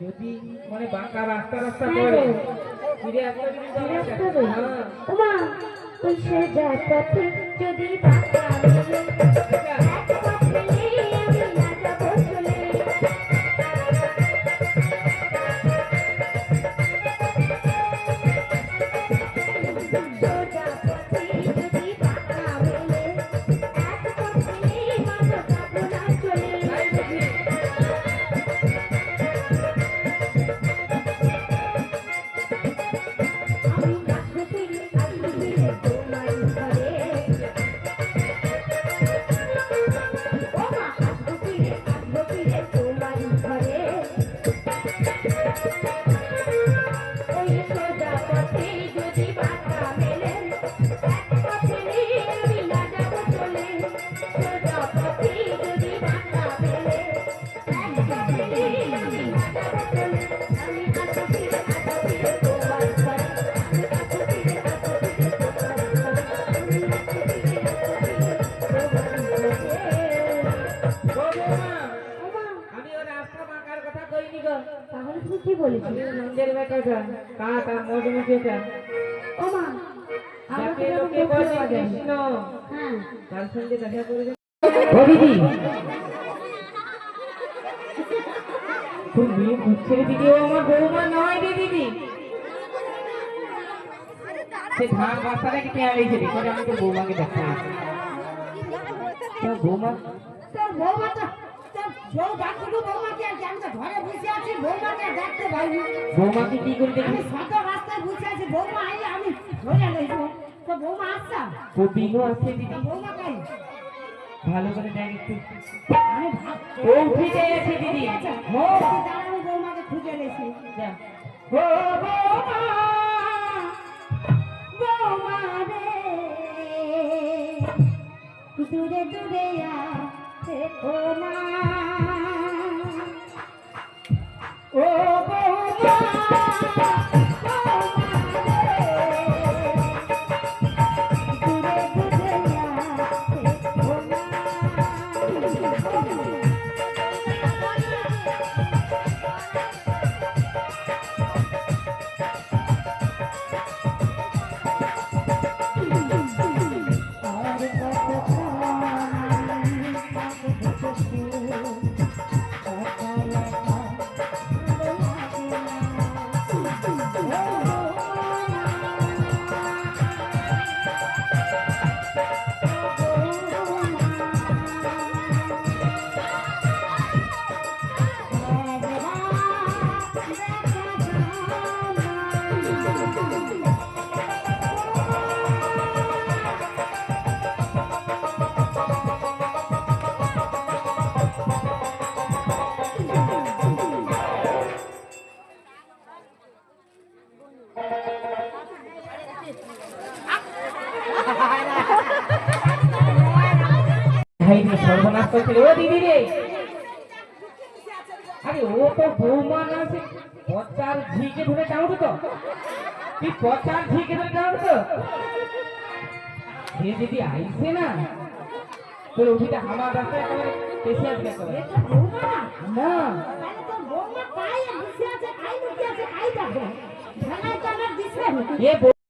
যদি মানে বাঁকা রাস্তা রাস্তা পড়ে ফিরে আসতে যদি ওমা ওই সোজা পথে যদি বাঁকা মেলে এক পথে আমি না যাব চলে সোজা পথে যদি বাঁকা মেলে এক পথে মাথা যাব না চলে তাহলে তুমি কি বলেছিলে নন্দের বেটাটা কাটা মধুমুখীটা ওমা যাকে লোকে বলে কৃষ্ণ হ্যাঁ তার সঙ্গে দেখা করে ও দিদি তুমি বুঝছে দিদি ও আমার বৌমা নয় রে দিদি সে ধান বাস্তাটাকে কে আইছে দেখো আমি তো বৌমাকে দেখতে আসি তোর বৌমা তো বউ ডাকলো বৌমাকে আর আমি তো ঘরে বসে আছি বৌমাকে ডাকতে পাইনি বৌমাকে কি করে দেখি আমি শত রাস্তায় বসে আছি বৌমা আইলে আমি ধরে লইব তো বৌমা আসছে ও বিনু আছে দিদি বৌমা কাই ভালো করে দেখ একটু আমি ভাব ও উঠে গেছে দিদি ও দাঁড়াও বৌমাকে খুঁজে লেছি যা ও বৌমা বৌমা রে দূরে দূরে থেকো না ও বৌমা সর্বনাশ করছিল ও দিদি রে আরে ও তো বৌমা না সে পচার ঝিকে ধরে টাউটো তো তুই পচার ঝিকে ধরে টাউটো তো সে যদি আইছে না তোর ওইটা হামা রাস্তায় একেবারে পেছে আসবে একেবারে না বৌমা কাই বসে আছে কাই লুকিয়ে আছে কাই যাবে ঢালাই তো আমার দিছে এ